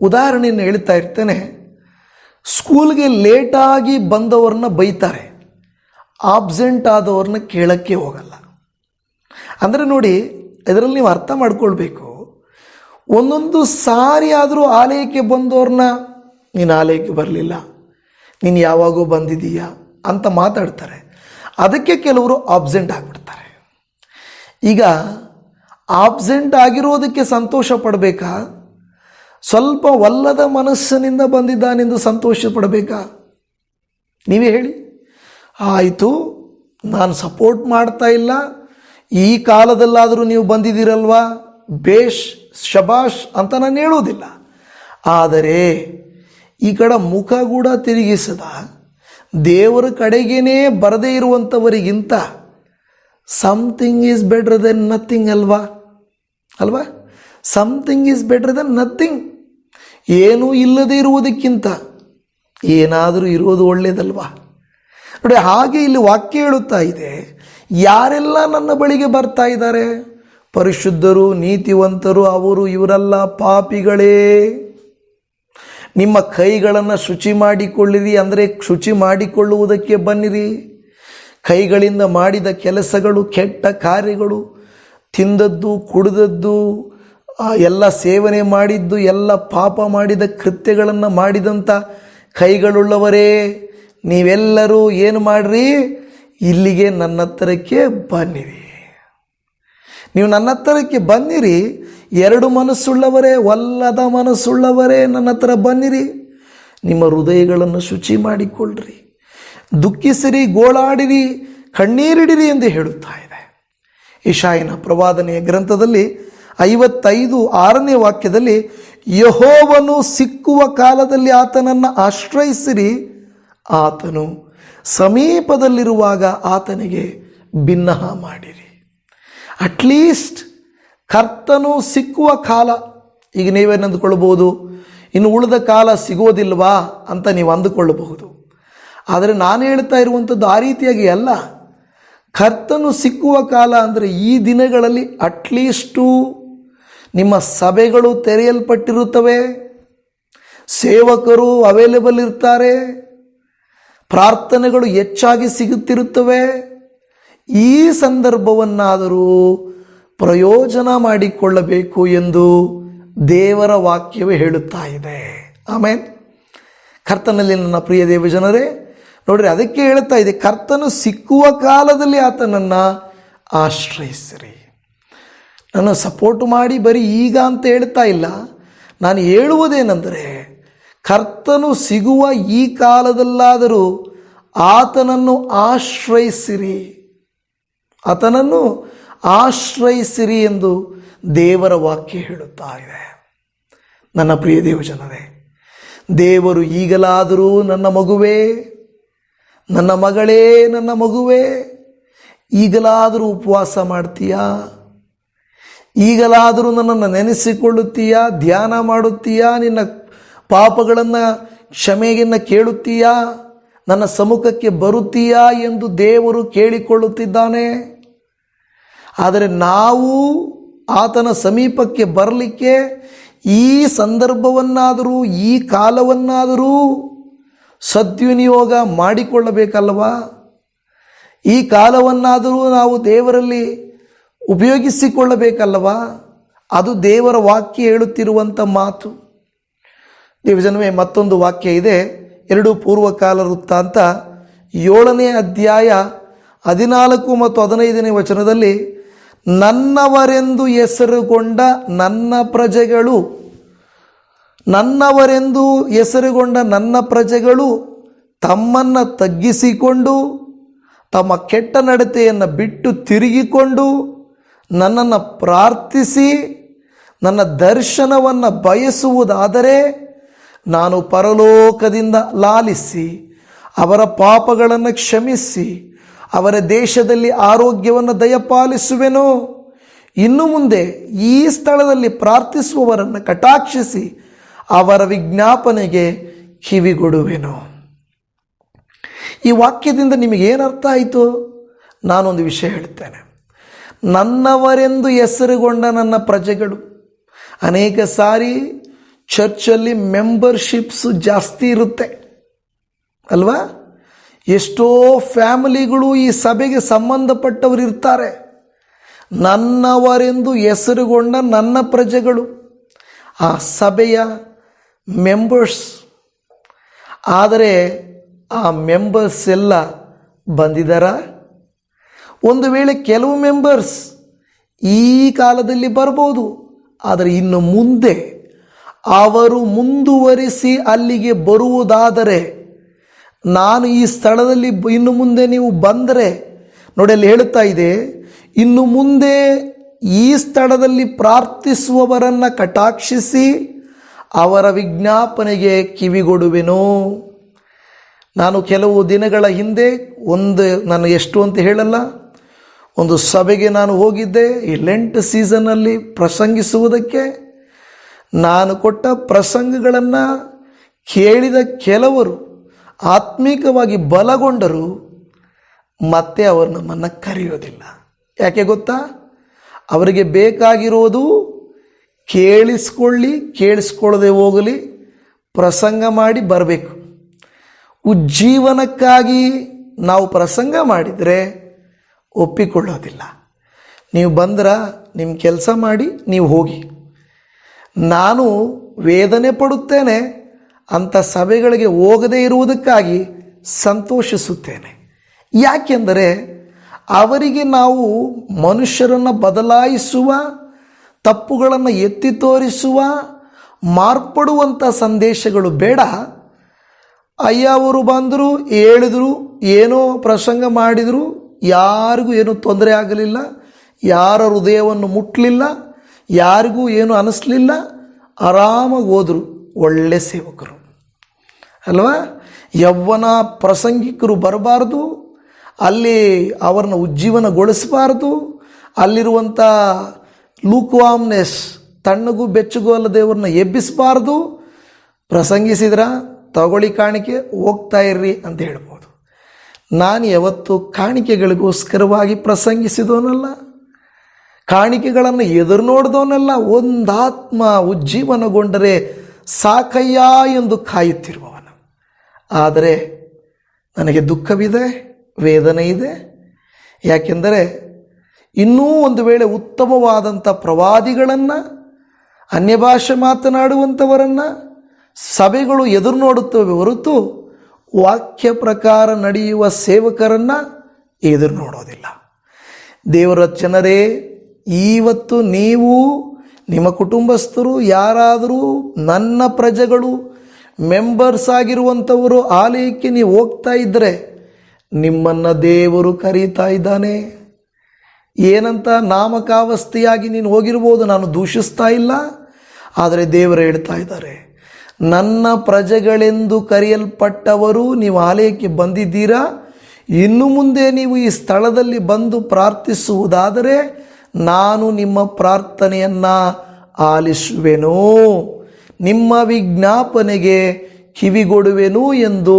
ಉದಾಹರಣೆಯನ್ನು ಹೇಳ್ತಾ ಇರ್ತೇನೆ. ಸ್ಕೂಲ್ಗೆ ಲೇಟಾಗಿ ಬಂದವ್ರನ್ನ ಬೈತಾರೆ, ಆಬ್ಸೆಂಟ್ ಆದವ್ರನ್ನ ಕೇಳಕ್ಕೆ ಹೋಗಲ್ಲ. ಅಂದರೆ ನೋಡಿ, ಇದರಲ್ಲಿ ನೀವು ಅರ್ಥ ಮಾಡ್ಕೊಳ್ಬೇಕು, ಒಂದೊಂದು ಸಾರಿ ಆದರೂ ಆಲಯಕ್ಕೆ ಬಂದವ್ರನ್ನ ನೀನು ಆಲಯಕ್ಕೆ ಬರಲಿಲ್ಲ, ನೀನು ಯಾವಾಗೋ ಬಂದಿದ್ದೀಯಾ ಅಂತ ಮಾತಾಡ್ತಾರೆ. ಅದಕ್ಕೆ ಕೆಲವರು ಆಬ್ಸೆಂಟ್ ಆಗಿಬಿಡ್ತಾರೆ. ಈಗ ಆಬ್ಸೆಂಟ್ ಆಗಿರೋದಕ್ಕೆ ಸಂತೋಷ ಪಡಬೇಕಾ, ಸ್ವಲ್ಪ ಒಲ್ಲದ ಮನಸ್ಸಿನಿಂದ ಬಂದಿದ್ದಾನೆಂದು ಸಂತೋಷ ಪಡಬೇಕಾ? ನೀವೇ ಹೇಳಿ. ಆಯಿತು, ನಾನು ಸಪೋರ್ಟ್ ಮಾಡ್ತಾ ಇಲ್ಲ, ಈ ಕಾಲದಲ್ಲಾದರೂ ನೀವು ಬಂದಿದ್ದೀರಲ್ವಾ, ಬೇಷ್ ಶಬಾಷ್ ಅಂತ ನಾನು ಹೇಳೋದಿಲ್ಲ. ಆದರೆ ಈ ಕಡೆ ಮುಖ ಕೂಡ ತಿರುಗಿಸದ ದೇವರ ಕಡೆಗೇನೆ ಬರದೇ ಇರುವಂಥವರಿಗಿಂತ something is better than nothing ಅಲ್ವಾ? Something is better than nothing. ಏನೂ ಇಲ್ಲದೆ ಇರುವುದಕ್ಕಿಂತ ಏನಾದರೂ ಇರುವುದು ಒಳ್ಳೆಯದಲ್ವಾ? ನೋಡಿ, ಹಾಗೆ ಇಲ್ಲಿ ವಾಕ್ಯ ಹೇಳುತ್ತಾ ಇದೆ, ಯಾರೆಲ್ಲ ನನ್ನ ಬಳಿಗೆ ಬರ್ತಾ ಇದ್ದಾರೆ, ಪರಿಶುದ್ಧರು, ನೀತಿವಂತರು, ಅವರು ಇವರೆಲ್ಲ ಪಾಪಿಗಳೇ. ನಿಮ್ಮ ಕೈಗಳನ್ನು ಶುಚಿ ಮಾಡಿಕೊಳ್ಳಿರಿ, ಅಂದರೆ ಶುಚಿ ಮಾಡಿಕೊಳ್ಳುವುದಕ್ಕೆ ಬನ್ನಿರಿ. ಕೈಗಳಿಂದ ಮಾಡಿದ ಕೆಲಸಗಳು, ಕೆಟ್ಟ ಕಾರ್ಯಗಳು, ತಿಂದದ್ದು, ಕುಡಿದದ್ದು, ಎಲ್ಲ ಸೇವನೆ ಮಾಡಿದ್ದು, ಎಲ್ಲ ಪಾಪ ಮಾಡಿದ ಕೃತ್ಯಗಳನ್ನು ಮಾಡಿದಂಥ ಕೈಗಳುಳ್ಳವರೇ, ನೀವೆಲ್ಲರೂ ಏನು ಮಾಡಿರಿ, ಇಲ್ಲಿಗೆ ನನ್ನ ಹತ್ತಿರಕ್ಕೆ ಬನ್ನಿರಿ. ನೀವು ನನ್ನ ಹತ್ತಿರಕ್ಕೆ ಬನ್ನಿರಿ. 2 ಮನಸ್ಸುಳ್ಳವರೇ, ಒಲ್ಲದ ಮನಸ್ಸುಳ್ಳವರೇ, ನನ್ನ ಹತ್ರ ಬನ್ನಿರಿ. ನಿಮ್ಮ ಹೃದಯಗಳನ್ನು ಶುಚಿ ಮಾಡಿಕೊಳ್ಳ್ರಿ, ದುಃಖಿಸಿರಿ, ಗೋಳಾಡಿರಿ, ಕಣ್ಣೀರಿಡಿರಿ ಎಂದು ಹೇಳುತ್ತಾ ಇದೆ. ಯೆಶಾಯನ ಪ್ರವಾದನೆಯ ಗ್ರಂಥದಲ್ಲಿ 55:6ನೇ ವಾಕ್ಯದಲ್ಲಿ, ಯೆಹೋವನು ಸಿಕ್ಕುವ ಕಾಲದಲ್ಲಿ ಆತನನ್ನು ಆಶ್ರಯಿಸಿರಿ, ಆತನು ಸಮೀಪದಲ್ಲಿರುವಾಗ ಆತನಿಗೆ ಬಿನ್ನಹ ಮಾಡಿರಿ. ಅಟ್ಲೀಸ್ಟ್ ಕರ್ತನು ಸಿಕ್ಕುವ ಕಾಲ. ಈಗ ನೀವೇನು ಅಂದುಕೊಳ್ಳಬಹುದು, ಇನ್ನು ಉಳಿದ ಕಾಲ ಸಿಗೋದಿಲ್ವಾ ಅಂತ ನೀವು ಅಂದುಕೊಳ್ಳಬಹುದು. ಆದರೆ ನಾನು ಹೇಳ್ತಾ ಇರುವಂಥದ್ದು ಆ ರೀತಿಯಾಗಿ ಅಲ್ಲ. ಕರ್ತನು ಸಿಕ್ಕುವ ಕಾಲ ಅಂದರೆ ಈ ದಿನಗಳಲ್ಲಿ ಅಟ್ಲೀಸ್ಟು ನಿಮ್ಮ ಸಭೆಗಳು ತೆರೆಯಲ್ಪಟ್ಟಿರುತ್ತವೆ, ಸೇವಕರು ಅವೈಲೇಬಲ್ ಇರ್ತಾರೆ, ಪ್ರಾರ್ಥನೆಗಳು ಹೆಚ್ಚಾಗಿ ಸಿಗುತ್ತಿರುತ್ತವೆ. ಈ ಸಂದರ್ಭವನ್ನಾದರೂ ಪ್ರಯೋಜನ ಮಾಡಿಕೊಳ್ಳಬೇಕು ಎಂದು ದೇವರ ವಾಕ್ಯವೇ ಹೇಳುತ್ತಾ ಇದೆ. ಆಮೇಲೆ ಕರ್ತನಲ್ಲಿ ನನ್ನ ಪ್ರಿಯ ದೇವಜನರೇ, ನೋಡ್ರಿ, ಅದಕ್ಕೆ ಹೇಳ್ತಾ ಇದೆ, ಕರ್ತನು ಸಿಕ್ಕುವ ಕಾಲದಲ್ಲಿ ಆತನನ್ನು ಆಶ್ರಯಿಸಿರಿ. ನಾನು ಸಪೋರ್ಟ್ ಮಾಡಿ ಬರೀ ಈಗ ಅಂತ ಹೇಳ್ತಾ ಇಲ್ಲ. ನಾನು ಹೇಳುವುದೇನೆಂದರೆ, ಕರ್ತನು ಸಿಗುವ ಈ ಕಾಲದಲ್ಲಾದರೂ ಆತನನ್ನು ಆಶ್ರಯಿಸಿರಿ, ಆತನನ್ನು ಆಶ್ರಯಿಸಿರಿ ಎಂದು ದೇವರ ವಾಕ್ಯ ಹೇಳುತ್ತಾ ಇದೆ. ನನ್ನ ಪ್ರಿಯ ದೇವಜನರೇ, ದೇವರು ಈಗಲಾದರೂ ನನ್ನ ಮಗುವೇ, ನನ್ನ ಮಗಳೇ, ನನ್ನ ಮಗುವೇ, ಈಗಲಾದರೂ ಉಪವಾಸ ಮಾಡ್ತೀಯಾ? ಈಗಲಾದರೂ ನನ್ನನ್ನು ನೆನೆಸಿಕೊಳ್ಳುತ್ತೀಯಾ? ಧ್ಯಾನ ಮಾಡುತ್ತೀಯಾ? ನಿನ್ನ ಪಾಪಗಳನ್ನು ಕ್ಷಮೆಯನ್ನು ಕೇಳುತ್ತೀಯಾ? ನನ್ನ ಸಮ್ಮುಖಕ್ಕೆ ಬರುತ್ತೀಯಾ ಎಂದು ದೇವರು ಕೇಳಿಕೊಳ್ಳುತ್ತಿದ್ದಾನೆ. ಆದರೆ ನಾವು ಆತನ ಸಮೀಪಕ್ಕೆ ಬರಲಿಕ್ಕೆ ಈ ಸಂದರ್ಭವನ್ನಾದರೂ, ಈ ಕಾಲವನ್ನಾದರೂ ಸದ್ವಿನಿಯೋಗ ಮಾಡಿಕೊಳ್ಳಬೇಕಲ್ವಾ? ಈ ಕಾಲವನ್ನಾದರೂ ನಾವು ದೇವರಲ್ಲಿ ಉಪಯೋಗಿಸಿಕೊಳ್ಳಬೇಕಲ್ವಾ? ಅದು ದೇವರ ವಾಕ್ಯ ಹೇಳುತ್ತಿರುವಂಥ ಮಾತು. ದೇವಜನವೇ, ಮತ್ತೊಂದು ವಾಕ್ಯ ಇದೆ, 2 ಪೂರ್ವಕಾಲ ವೃತ್ತಾಂತ 7ನೇ ಅಧ್ಯಾಯ 14 ಮತ್ತು 15ನೇ ವಚನದಲ್ಲಿ, ನನ್ನವರೆಂದು ಹೆಸರುಗೊಂಡ ನನ್ನ ಪ್ರಜೆಗಳು ನನ್ನವರೆಂದು ಹೆಸರುಗೊಂಡ ನನ್ನ ಪ್ರಜೆಗಳು ತಮ್ಮನ್ನು ತಗ್ಗಿಸಿಕೊಂಡು ತಮ್ಮ ಕೆಟ್ಟ ನಡತೆಯನ್ನು ಬಿಟ್ಟು ತಿರುಗಿಕೊಂಡು ನನ್ನನ್ನು ಪ್ರಾರ್ಥಿಸಿ ನನ್ನ ದರ್ಶನವನ್ನು ಬಯಸುವುದಾದರೆ ನಾನು ಪರಲೋಕದಿಂದ ಲಾಲಿಸಿ ಅವರ ಪಾಪಗಳನ್ನು ಕ್ಷಮಿಸಿ ಅವರ ದೇಶದಲ್ಲಿ ಆರೋಗ್ಯವನ್ನು ದಯಪಾಲಿಸುವೆನು. ಇನ್ನು ಮುಂದೆ ಈ ಸ್ಥಳದಲ್ಲಿ ಪ್ರಾರ್ಥಿಸುವವರನ್ನು ಕಟಾಕ್ಷಿಸಿ ಅವರ ವಿಜ್ಞಾಪನೆಗೆ ಕಿವಿಗೊಡುವೆನು. ಈ ವಾಕ್ಯದಿಂದ ನಿಮಗೇನರ್ಥ ಆಯಿತು? ನಾನೊಂದು ವಿಷಯ ಹೇಳ್ತೇನೆ. ನನ್ನವರೆಂದು ಹೆಸರುಗೊಂಡ ನನ್ನ ಪ್ರಜೆಗಳು, ಅನೇಕ ಸಾರಿ ಚರ್ಚಲ್ಲಿ ಮೆಂಬರ್ಶಿಪ್ಸು ಜಾಸ್ತಿ ಇರುತ್ತೆ ಅಲ್ವಾ? ಎಷ್ಟೋ ಫ್ಯಾಮಿಲಿಗಳು ಈ ಸಭೆಗೆ ಸಂಬಂಧಪಟ್ಟವರು ಇರ್ತಾರೆ. ನನ್ನವರೆಂದು ಹೆಸರುಗೊಂಡ ನನ್ನ ಪ್ರಜೆಗಳು ಆ ಸಭೆಯ ಮೆಂಬರ್ಸ್. ಆದರೆ ಆ ಮೆಂಬರ್ಸ್ ಎಲ್ಲ ಬಂದಿದ್ದಾರಾ? ಒಂದು ವೇಳೆ ಕೆಲವು ಮೆಂಬರ್ಸ್ ಈ ಕಾಲದಲ್ಲಿ ಬರ್ಬೋದು, ಆದರೆ ಇನ್ನು ಮುಂದೆ ಅವರು ಮುಂದುವರಿಸಿ ಅಲ್ಲಿಗೆ ಬರುವುದಾದರೆ, ನಾನು ಈ ಸ್ಥಳದಲ್ಲಿ ಇನ್ನು ಮುಂದೆ ನೀವು ಬಂದರೆ, ನೋಡಿ ಅಲ್ಲಿ ಹೇಳುತ್ತಾ ಇದೆ, ಇನ್ನು ಮುಂದೆ ಈ ಸ್ಥಳದಲ್ಲಿ ಪ್ರಾರ್ಥಿಸುವವರನ್ನು ಕಟಾಕ್ಷಿಸಿ ಅವರ ವಿಜ್ಞಾಪನೆಗೆ ಕಿವಿಗೊಡುವೆನು. ನಾನು ಕೆಲವು ದಿನಗಳ ಹಿಂದೆ ನಾನು ಎಷ್ಟು ಅಂತ ಹೇಳಲ್ಲ, ಒಂದು ಸಭೆಗೆ ನಾನು ಹೋಗಿದ್ದೆ ಈ ಲೆಂಟ್ ಸೀಸನ್ನಲ್ಲಿ ಪ್ರಸಂಗಿಸುವುದಕ್ಕೆ. ನಾನು ಕೊಟ್ಟ ಪ್ರಸಂಗಗಳನ್ನು ಕೇಳಿದ ಕೆಲವರು ಆತ್ಮೀಕವಾಗಿ ಬಲಗೊಂಡರು. ಮತ್ತೆ ಅವರು ನಮ್ಮನ್ನು ಕರೆಯೋದಿಲ್ಲ. ಯಾಕೆ ಗೊತ್ತಾ? ಅವರಿಗೆ ಬೇಕಾಗಿರೋದು ಕೇಳಿಸ್ಕೊಳ್ಳದೆ ಹೋಗಲಿ, ಪ್ರಸಂಗ ಮಾಡಿ ಬರಬೇಕು. ಉಜ್ಜೀವನಕ್ಕಾಗಿ ನಾವು ಪ್ರಸಂಗ ಮಾಡಿದರೆ ಒಪ್ಪಿಕೊಳ್ಳೋದಿಲ್ಲ. ನೀವು ಬಂದ್ರೆ ನಿಮ್ಮ ಕೆಲಸ ಮಾಡಿ ನೀವು ಹೋಗಿ. ನಾನು ವೇದನೆ ಪಡುತ್ತೇನೆ ಅಂಥ ಸಭೆಗಳಿಗೆ ಹೋಗದೇ ಇರುವುದಕ್ಕಾಗಿ ಸಂತೋಷಿಸುತ್ತೇನೆ. ಯಾಕೆಂದರೆ ಅವರಿಗೆ ನಾವು ಮನುಷ್ಯರನ್ನು ಬದಲಾಯಿಸುವ, ತಪ್ಪುಗಳನ್ನು ಎತ್ತಿ ತೋರಿಸುವ, ಮಾರ್ಪಡುವಂಥ ಸಂದೇಶಗಳು ಬೇಡ. ಅವರು ಬಂದರು, ಹೇಳಿದರು, ಏನೋ ಪ್ರಸಂಗ ಮಾಡಿದರು, ಯಾರಿಗೂ ಏನೂ ತೊಂದರೆ ಆಗಲಿಲ್ಲ, ಯಾರ ಹೃದಯವನ್ನು ಮುಟ್ಟಲಿಲ್ಲ, ಯಾರಿಗೂ ಏನು ಅನ್ನಿಸ್ಲಿಲ್ಲ, ಆರಾಮಾಗಿ ಹೋದರು. ಒಳ್ಳೆ ಸೇವಕರು ಅಲ್ವಾ? ಯೌವನ ಪ್ರಸಂಗಿಕರು ಬರಬಾರ್ದು, ಅಲ್ಲಿ ಅವರನ್ನು ಉಜ್ಜೀವನಗೊಳಿಸಬಾರ್ದು. ಅಲ್ಲಿರುವಂಥ ಲೂಕ್ವಾಮ್ನೆಸ್, ತಣ್ಣಗೂ ಬೆಚ್ಚಗೂ ಅಲ್ಲದೆ ಅವ್ರನ್ನ ಎಬ್ಬಿಸಬಾರ್ದು. ಪ್ರಸಂಗಿಸಿದ್ರ ತಗೊಳ್ಳಿ ಕಾಣಿಕೆ, ಹೋಗ್ತಾ ಇರ್ರಿ ಅಂತ ಹೇಳ್ಬೋದು. ನಾನು ಯಾವತ್ತು ಕಾಣಿಕೆಗಳಿಗೋಸ್ಕರವಾಗಿ ಪ್ರಸಂಗಿಸಿದವನಲ್ಲ, ಕಾಣಿಕೆಗಳನ್ನು ಎದುರು ನೋಡಿದವನಲ್ಲ. ಒಂದಾತ್ಮ ಉಜ್ಜೀವನಗೊಂಡರೆ ಸಾಕಯ್ಯ ಎಂದು ಕಾಯುತ್ತಿರುವವನು. ಆದರೆ ನನಗೆ ದುಃಖವಿದೆ, ವೇದನೆ ಇದೆ. ಯಾಕೆಂದರೆ ಇನ್ನೂ ಒಂದು ವೇಳೆ ಉತ್ತಮವಾದಂಥ ಪ್ರವಾದಿಗಳನ್ನು, ಅನ್ಯಭಾಷೆ ಮಾತನಾಡುವಂಥವರನ್ನು ಸಭೆಗಳು ಎದುರು ನೋಡುತ್ತವೆ ಹೊರತು ವಾಕ್ಯ ಪ್ರಕಾರ ನಡೆಯುವ ಸೇವಕರನ್ನು ಎದುರು ನೋಡೋದಿಲ್ಲ. ದೇವರ ಜನರೇ, ಇವತ್ತು ನೀವು, ನಿಮ್ಮ ಕುಟುಂಬಸ್ಥರು ಯಾರಾದರೂ ನನ್ನ ಪ್ರಜೆಗಳು ಮೆಂಬರ್ಸ್ ಆಗಿರುವಂಥವರು ಆಲಯಕ್ಕೆ ನೀವು ಹೋಗ್ತಾ ಇದ್ದರೆ ನಿಮ್ಮನ್ನು ದೇವರು ಕರೀತಾ ಇದ್ದಾನೆ. ಏನಂತ? ನಾಮಕಾವಸ್ಥೆಯಾಗಿ ನೀನು ಹೋಗಿರ್ಬೋದು, ನಾನು ದೂಷಿಸ್ತಾ ಇಲ್ಲ. ಆದರೆ ದೇವರು ಹೇಳ್ತಾ ಇದ್ದಾರೆ, ನನ್ನ ಪ್ರಜೆಗಳೆಂದು ಕರೆಯಲ್ಪಟ್ಟವರು ನೀವು ಆಲಯಕ್ಕೆ ಬಂದಿದ್ದೀರಾ. ಇನ್ನು ಮುಂದೆ ನೀವು ಈ ಸ್ಥಳದಲ್ಲಿ ಬಂದು ಪ್ರಾರ್ಥಿಸುವುದಾದರೆ ನಾನು ನಿಮ್ಮ ಪ್ರಾರ್ಥನೆಯನ್ನು ಆಲಿಸುವೆನು, ನಿಮ್ಮ ವಿಜ್ಞಾಪನೆಗೆ ಕಿವಿಗೊಡುವೆನು ಎಂದು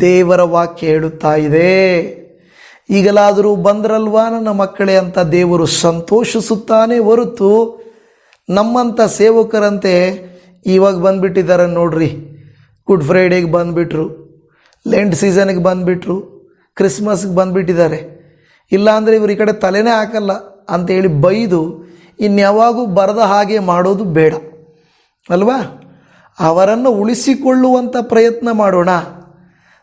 ದೇವರ ವಾಕ್ಯ ಹೇಳುತ್ತಾ ಇದೆ. ಈಗಲಾದರೂ ಬಂದ್ರಲ್ವಾ ನನ್ನ ಮಕ್ಕಳೇ ಅಂತ ದೇವರು ಸಂತೋಷಿಸುತ್ತಾನೆ ಹೊರತು ನಮ್ಮಂಥ ಸೇವಕರಂತೆ ಇವಾಗ ಬಂದುಬಿಟ್ಟಿದ್ದಾರೆ ನೋಡ್ರಿ. ಗುಡ್ ಫ್ರೈಡೇಗೆ ಬಂದುಬಿಟ್ರು, ಲೆಂಟ್ ಸೀಸನ್ಗೆ ಬಂದುಬಿಟ್ರು, ಕ್ರಿಸ್ಮಸ್ಗೆ ಬಂದುಬಿಟ್ಟಿದ್ದಾರೆ. ಇಲ್ಲಾಂದರೆ ಇವರು ಈ ಕಡೆ ತಲೆನೇ ಹಾಕಲ್ಲ ಅಂತೇಳಿ ಬೈದು ಇನ್ಯಾವಾಗೂ ಬರದ ಹಾಗೆ ಮಾಡೋದು ಬೇಡ ಅಲ್ವಾ? ಅವರನ್ನು ಉಳಿಸಿಕೊಳ್ಳುವಂಥ ಪ್ರಯತ್ನ ಮಾಡೋಣ.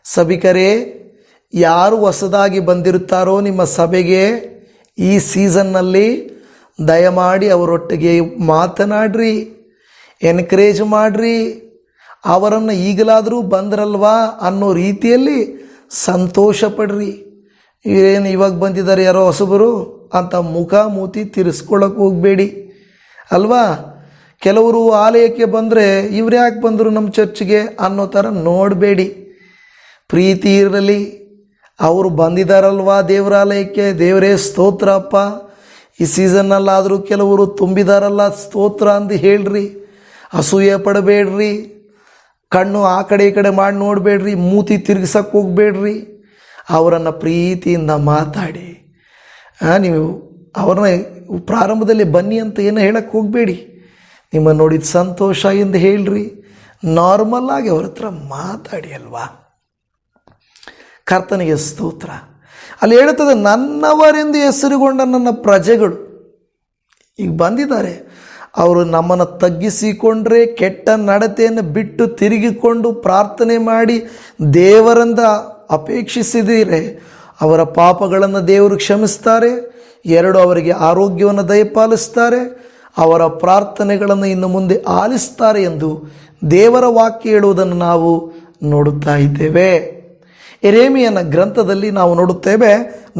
ಸಭಿಕರೇ, ಯಾರು ಹೊಸದಾಗಿ ಬಂದಿರುತ್ತಾರೋ ನಿಮ್ಮ ಸಭೆಗೆ ಈ ಸೀಸನ್ನಲ್ಲಿ ದಯಮಾಡಿ ಅವರೊಟ್ಟಿಗೆ ಮಾತನಾಡ್ರಿ. ಎನ್ಕರೇಜ್ ಮಾಡಿರಿ, ಅವರನ್ನು ಈಗಲಾದರೂ ಬಂದ್ರಲ್ವಾ ಅನ್ನೋ ರೀತಿಯಲ್ಲಿ ಸಂತೋಷ ಪಡ್ರಿ. ಏನು ಇವಾಗ ಬಂದಿದ್ದಾರೆ ಯಾರೋ ಹೊಸಬರು ಅಂತ ಮುಖ ಮೂತಿ ತಿರ್ಸ್ಕೊಳ್ಳೋಕೆ ಹೋಗಬೇಡಿ ಅಲ್ವಾ. ಕೆಲವರು ಆಲಯಕ್ಕೆ ಬಂದರೆ ಇವ್ರು ಯಾಕೆ ಬಂದರು ನಮ್ಮ ಚರ್ಚ್ಗೆ ಅನ್ನೋ ಥರ ನೋಡಬೇಡಿ. ಪ್ರೀತಿ ಇರಲಿ. ಅವರು ಬಂದಿದ್ದಾರಲ್ವಾ ದೇವರಾಲಯಕ್ಕೆ, ದೇವರೇ ಸ್ತೋತ್ರ ಅಪ್ಪ, ಈ ಸೀಸನ್ನಲ್ಲಾದರೂ ಕೆಲವರು ತುಂಬಿದಾರಲ್ಲ ಸ್ತೋತ್ರ ಅಂತ ಹೇಳ್ರಿ. ಅಸೂಯೆ ಪಡಬೇಡ್ರಿ, ಕಣ್ಣು ಆ ಕಡೆ ಈ ಕಡೆ ಮಾಡಿ ನೋಡಬೇಡ್ರಿ, ಮೂತಿ ತಿರುಗಿಸಕ್ಕೆ ಹೋಗಬೇಡ್ರಿ. ಅವರನ್ನು ಪ್ರೀತಿಯಿಂದ ಮಾತಾಡಿ. ನೀವು ಅವ್ರನ್ನ ಪ್ರಾರಂಭದಲ್ಲಿ ಬನ್ನಿ ಅಂತ ಏನೋ ಹೇಳಕ್ಕೆ ಹೋಗಬೇಡಿ. ನಿಮ್ಮ ನೋಡಿದ ಸಂತೋಷ ಎಂದು ಹೇಳ್ರಿ. ನಾರ್ಮಲ್ಲಾಗಿ ಅವ್ರ ಹತ್ರ ಮಾತಾಡಿ ಅಲ್ವಾ. ಕರ್ತನಿಗೆ ಸ್ತೋತ್ರ. ಅಲ್ಲಿ ಹೇಳುತ್ತದೆ, ನನ್ನವರೆಂದು ಹೆಸರುಗೊಂಡ ನನ್ನ ಪ್ರಜೆಗಳು ಈಗ ಬಂದಿದ್ದಾರೆ. ಅವರು ನಮ್ಮನ್ನು ತಗ್ಗಿಸಿಕೊಂಡ್ರೆ, ಕೆಟ್ಟ ನಡತೆಯನ್ನು ಬಿಟ್ಟು ತಿರುಗಿಕೊಂಡು ಪ್ರಾರ್ಥನೆ ಮಾಡಿ ದೇವರಿಂದ ಅಪೇಕ್ಷಿಸಿದರೆ ಅವರ ಪಾಪಗಳನ್ನು ದೇವರು ಕ್ಷಮಿಸ್ತಾರೆ. 2, ಅವರಿಗೆ ಆರೋಗ್ಯವನ್ನು ದಯಪಾಲಿಸ್ತಾರೆ. ಅವರ ಪ್ರಾರ್ಥನೆಗಳನ್ನು ಇನ್ನು ಮುಂದೆ ಆಲಿಸ್ತಾರೆ ಎಂದು ದೇವರ ವಾಕ್ಯ ಹೇಳುವುದನ್ನು ನಾವು ನೋಡುತ್ತಾ ಇದ್ದೇವೆ. ಯೆರೆಮೀಯನ ಗ್ರಂಥದಲ್ಲಿ ನಾವು ನೋಡುತ್ತೇವೆ,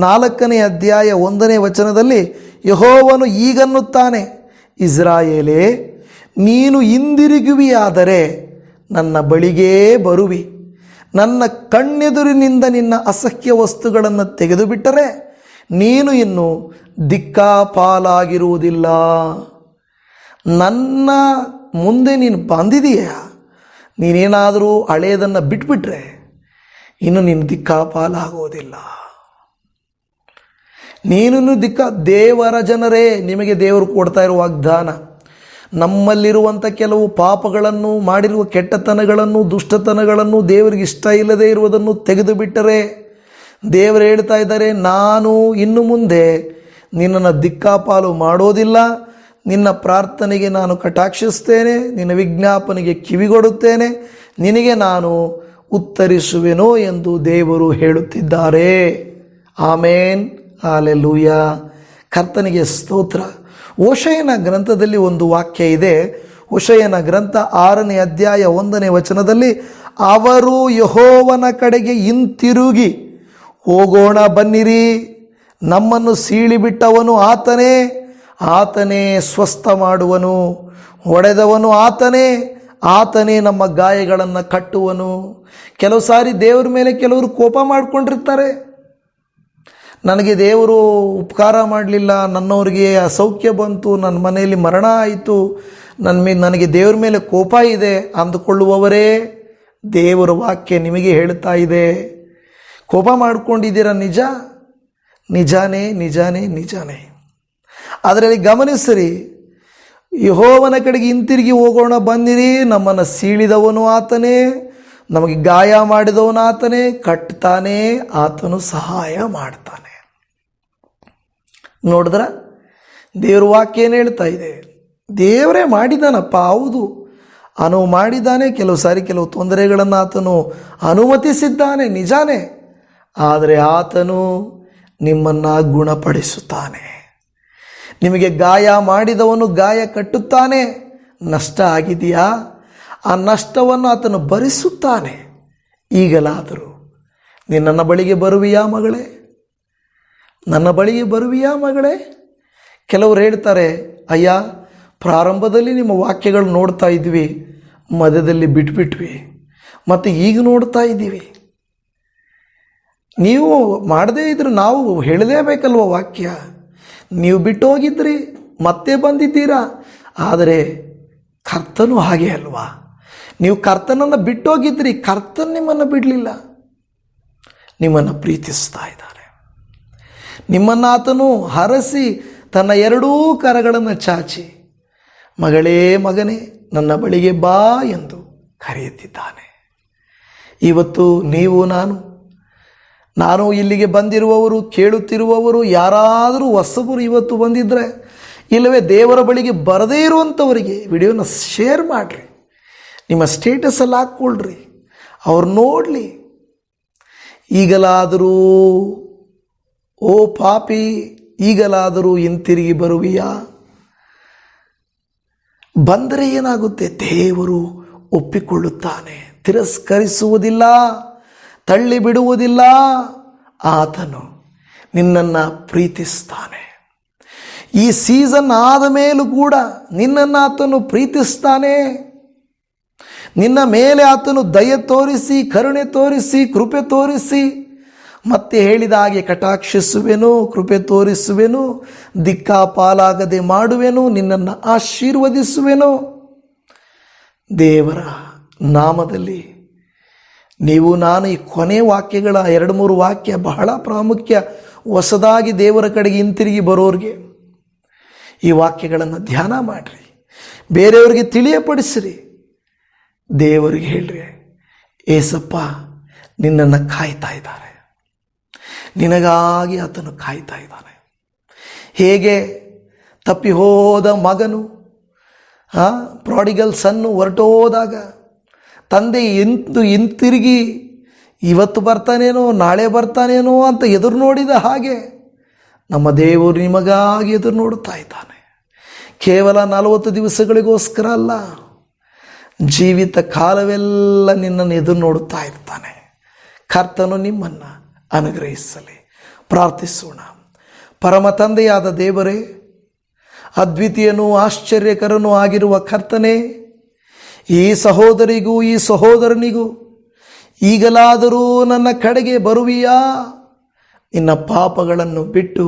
4ನೇ ಅಧ್ಯಾಯ 1ನೇ ವಚನದಲ್ಲಿ ಯೆಹೋವನು ಹೀಗನ್ನುತ್ತಾನೆ, ಇಸ್ರಾಯೇಲೇ, ನೀನು ಹಿಂದಿರುಗುವಿಯಾದರೆ ನನ್ನ ಬಳಿಗೇ ಬರುವಿ. ನನ್ನ ಕಣ್ಣೆದುರಿನಿಂದ ನಿನ್ನ ಅಸಹ್ಯ ವಸ್ತುಗಳನ್ನು ತೆಗೆದುಬಿಟ್ಟರೆ ನೀನು ಇನ್ನು ದಿಕ್ಕಾಪಾಲಾಗಿರುವುದಿಲ್ಲ. ನನ್ನ ಮುಂದೆ ನೀನು ಬಂದಿದೀಯ, ನೀನೇನಾದರೂ ಹಳೆಯದನ್ನು ಬಿಟ್ಬಿಟ್ರೆ ಇನ್ನು ನೀನು ದಿಕ್ಕಾಪಾಲಾಗುವುದಿಲ್ಲ. ನೀನು ದೇವರ ಜನರೇ, ನಿಮಗೆ ದೇವರು ಕೊಡ್ತಾ ಇರುವ ವಾಗ್ದಾನ, ನಮ್ಮಲ್ಲಿರುವಂಥ ಕೆಲವು ಪಾಪಗಳನ್ನು, ಮಾಡಿರುವ ಕೆಟ್ಟತನಗಳನ್ನು, ದುಷ್ಟತನಗಳನ್ನು, ದೇವರಿಗೆ ಇಷ್ಟ ಇಲ್ಲದೆ ಇರುವುದನ್ನು ತೆಗೆದು ಬಿಟ್ಟರೆ ದೇವರು ಹೇಳ್ತಾ ಇದ್ದಾರೆ, ನಾನು ಇನ್ನು ಮುಂದೆ ನಿನ್ನನ್ನು ದಿಕ್ಕಾಪಾಲು ಮಾಡೋದಿಲ್ಲ. ನಿನ್ನ ಪ್ರಾರ್ಥನೆಗೆ ನಾನು ಕಟಾಕ್ಷಿಸ್ತೇನೆ, ನಿನ್ನ ವಿಜ್ಞಾಪನೆಗೆ ಕಿವಿಗೊಡುತ್ತೇನೆ, ನಿನಗೆ ನಾನು ಉತ್ತರಿಸುವೆನೋ ಎಂದು ದೇವರು ಹೇಳುತ್ತಿದ್ದಾರೆ. ಆಮೇನ್, ಹಲ್ಲೆಲೂಯಾ. ಕರ್ತನಿಗೆ ಸ್ತೋತ್ರ. ಹೋಶೇಯನ ಗ್ರಂಥದಲ್ಲಿ ಒಂದು ವಾಕ್ಯ ಇದೆ. ಹೋಶೇಯನ ಗ್ರಂಥ 6ನೇ ಅಧ್ಯಾಯ 1ನೇ ವಚನದಲ್ಲಿ, ಅವರು ಯೆಹೋವನ ಕಡೆಗೆ ಹಿಂತಿರುಗಿ ಹೋಗೋಣ ಬನ್ನಿರಿ, ನಮ್ಮನ್ನು ಸೀಳಿಬಿಟ್ಟವನು ಆತನೇ, ಆತನೇ ಸ್ವಸ್ಥ ಮಾಡುವನು, ಹೊಡೆದವನು ಆತನೇ, ಆತನೇ ನಮ್ಮ ಗಾಯಗಳನ್ನು ಕಟ್ಟುವನು. ಕೆಲವು ಸಾರಿ ದೇವರ ಮೇಲೆ ಕೆಲವರು ಕೋಪ ಮಾಡಿಕೊಂಡಿರ್ತಾರೆ. ನನಗೆ ದೇವರು ಉಪಕಾರ ಮಾಡಲಿಲ್ಲ, ನನ್ನವ್ರಿಗೆ ಅಸೌಖ್ಯ ಬಂತು, ನನ್ನ ಮನೆಯಲ್ಲಿ ಮರಣ ಆಯಿತು, ನನಗೆ ದೇವರ ಮೇಲೆ ಕೋಪ ಇದೆ ಅಂದುಕೊಳ್ಳುವವರೇ, ದೇವರ ವಾಕ್ಯ ನಿಮಗೆ ಹೇಳ್ತಾ ಇದೆ, ಕೋಪ ಮಾಡ್ಕೊಂಡಿದ್ದೀರಾ, ನಿಜಾನೇ. ಅದರಲ್ಲಿ ಗಮನಿಸಿರಿ, ಯೆಹೋವನ ಕಡೆಗೆ ಹಿಂತಿರುಗಿ ಹೋಗೋಣ ಬನ್ನಿರಿ, ನಮ್ಮನ್ನು ಸೀಳಿದವನು ಆತನೇ, ನಮಗೆ ಗಾಯ ಮಾಡಿದವನು ಆತನೇ, ಕಟ್ತಾನೆ, ಆತನು ಸಹಾಯ ಮಾಡ್ತಾನೆ. ನೋಡಿದ್ರ ದೇವ್ರ ವಾಕ್ಯ ಏನು ಹೇಳ್ತಾ ಇದೆ? ದೇವರೇ ಮಾಡಿದಾನಪ್ಪ, ಹೌದು, ಅನುವು ಮಾಡಿದ್ದಾನೆ. ಕೆಲವು ಸಾರಿ ಕೆಲವು ತೊಂದರೆಗಳನ್ನು ಆತನು ಅನುಮತಿಸಿದ್ದಾನೆ, ನಿಜಾನೇ. ಆದರೆ ಆತನು ನಿಮ್ಮನ್ನು ಗುಣಪಡಿಸುತ್ತಾನೆ. ನಿಮಗೆ ಗಾಯ ಮಾಡಿದವನು ಗಾಯ ಕಟ್ಟುತ್ತಾನೆ. ನಷ್ಟ ಆಗಿದೆಯಾ? ಆ ನಷ್ಟವನ್ನು ಆತನು ಭರಿಸುತ್ತಾನೆ. ಈಗಲಾದರೂ ನನ್ನ ಬಳಿಗೆ ಬರುವಿಯಾ ಮಗಳೇ? ನನ್ನ ಬಳಿಗೆ ಬರುವಿಯಾ ಮಗಳೇ? ಕೆಲವರು ಹೇಳ್ತಾರೆ, ಅಯ್ಯ, ಪ್ರಾರಂಭದಲ್ಲಿ ನಿಮ್ಮ ವಾಕ್ಯಗಳು ನೋಡ್ತಾ ಇದ್ವಿ, ಮಧ್ಯದಲ್ಲಿ ಬಿಟ್ಬಿಟ್ವಿ, ಮತ್ತು ಈಗ ನೋಡ್ತಾ ಇದ್ದೀವಿ. ನೀವು ಮಾಡದೇ ಇದ್ರೆ ನಾವು ಹೇಳಲೇಬೇಕಲ್ವ ವಾಕ್ಯ? ನೀವು ಬಿಟ್ಟು ಹೋಗಿದ್ರಿ, ಮತ್ತೆ ಬಂದಿದ್ದೀರಾ. ಆದರೆ ಕರ್ತನು ಹಾಗೆ ಅಲ್ವಾ? ನೀವು ಕರ್ತನನ್ನು ಬಿಟ್ಟೋಗಿದ್ರಿ, ಕರ್ತನ್ ನಿಮ್ಮನ್ನು ಬಿಡಲಿಲ್ಲ, ನಿಮ್ಮನ್ನು ಪ್ರೀತಿಸ್ತಾ ಇದ್ದಾರೆ. ನಿಮ್ಮನ್ನು ಆತನು ಹರಸಿ ತನ್ನ 2 ಕರಗಳನ್ನು ಚಾಚಿ, ಮಗಳೇ, ಮಗನೇ, ನನ್ನ ಬಳಿಗೆ ಬಾ ಎಂದು ಕರೆಯುತ್ತಿದ್ದಾನೆ. ಇವತ್ತು ನೀವು ನಾನು ಇಲ್ಲಿಗೆ ಬಂದಿರುವವರು, ಕೇಳುತ್ತಿರುವವರು ಯಾರಾದರೂ ಹೊಸಬರು ಇವತ್ತು ಬಂದಿದ್ದರೆ, ಇಲ್ಲವೇ ದೇವರ ಬಳಿಗೆ ಬರದೇ ಇರುವಂಥವರಿಗೆ ವಿಡಿಯೋನ ಶೇರ್ ಮಾಡಿರಿ, ನಿಮ್ಮ ಸ್ಟೇಟಸಲ್ಲಿ ಹಾಕ್ಕೊಳ್ರಿ, ಅವ್ರು ನೋಡಲಿ. ಈಗಲಾದರೂ ಓ ಪಾಪಿ, ಈಗಲಾದರೂ ಹಿಂತಿರುಗಿ ಬರುವಿಯಾ? ಬಂದರೆ ಏನಾಗುತ್ತೆ? ದೇವರು ಒಪ್ಪಿಕೊಳ್ಳುತ್ತಾನೆ, ತಿರಸ್ಕರಿಸುವುದಿಲ್ಲ, ತಳ್ಳಿ ಬಿಡುವುದಿಲ್ಲ. ಆತನು ನಿನ್ನನ್ನು ಪ್ರೀತಿಸ್ತಾನೆ. ಈ ಸೀಸನ್ ಆದ ಮೇಲೂ ಕೂಡ ನಿನ್ನನ್ನು ಆತನು ಪ್ರೀತಿಸ್ತಾನೆ. ನಿನ್ನ ಮೇಲೆ ಆತನು ದಯೆ ತೋರಿಸಿ, ಕರುಣೆ ತೋರಿಸಿ, ಕೃಪೆ ತೋರಿಸಿ, ಮತ್ತೆ ಹೇಳಿದ ಹಾಗೆ ಕಟಾಕ್ಷಿಸುವೆನು, ಕೃಪೆ ತೋರಿಸುವೆನು, ದಿಕ್ಕಾಪಾಲಾಗದೆ ಮಾಡುವೆನು, ನಿನ್ನನ್ನು ಆಶೀರ್ವದಿಸುವೆನು. ದೇವರ ನಾಮದಲ್ಲಿ ನೀವು ನಾನು ಈ ಕೊನೆ ವಾಕ್ಯಗಳ 2-3 ವಾಕ್ಯ ಬಹಳ ಪ್ರಾಮುಖ್ಯ. ಹೊಸದಾಗಿ ದೇವರ ಕಡೆಗೆ ಹಿಂತಿರುಗಿ ಬರೋರಿಗೆ ಈ ವಾಕ್ಯಗಳನ್ನು ಧ್ಯಾನ ಮಾಡಿರಿ, ಬೇರೆಯವರಿಗೆ ತಿಳಿಯಪಡಿಸಿರಿ. ದೇವರಿಗೆ ಹೇಳ್ರಿ, ಏಸಪ್ಪ ನಿನ್ನನ್ನು ಕಾಯ್ತಾ ಇದ್ದಾರೆ, ನಿನಗಾಗಿ ಆತನು ಕಾಯ್ತಾ ಇದ್ದಾನೆ. ಹೇಗೆ ತಪ್ಪಿ ಹೋದ ಮಗನು ಪ್ರಾಡಿಗಲ್ ಸನ್ನು ಹೊರಟೋದಾಗ ತಂದೆ ಹಿಂತಿರುಗಿ ಇವತ್ತು ಬರ್ತಾನೇನೋ ನಾಳೆ ಬರ್ತಾನೇನೋ ಅಂತ ಎದುರು ನೋಡಿದ ಹಾಗೆ ನಮ್ಮ ದೇವರು ನಿಮಗಾಗಿ ಎದುರು ನೋಡುತ್ತಾ ಇದ್ದಾನೆ. ಕೇವಲ 40 ದಿವಸಗಳಿಗೋಸ್ಕರ ಅಲ್ಲ, ಜೀವಿತ ಕಾಲವೆಲ್ಲ ನಿನ್ನನ್ನು ಎದುರು ನೋಡುತ್ತಾ ಇರ್ತಾನೆ. ಕರ್ತನು ನಿಮ್ಮನ್ನು ಅನುಗ್ರಹಿಸಲಿ. ಪ್ರಾರ್ಥಿಸೋಣ. ಪರಮ ತಂದೆಯಾದ ದೇವರೇ, ಅದ್ವಿತೀಯನೂ ಆಶ್ಚರ್ಯಕರನೂ ಆಗಿರುವ ಕರ್ತನೇ, ಈ ಸಹೋದರಿಗೂ ಈ ಸಹೋದರನಿಗೂ ಈಗಲಾದರೂ ನನ್ನ ಕಡೆಗೆ ಬರುವಿಯಾ? ನಿನ್ನ ಪಾಪಗಳನ್ನು ಬಿಟ್ಟು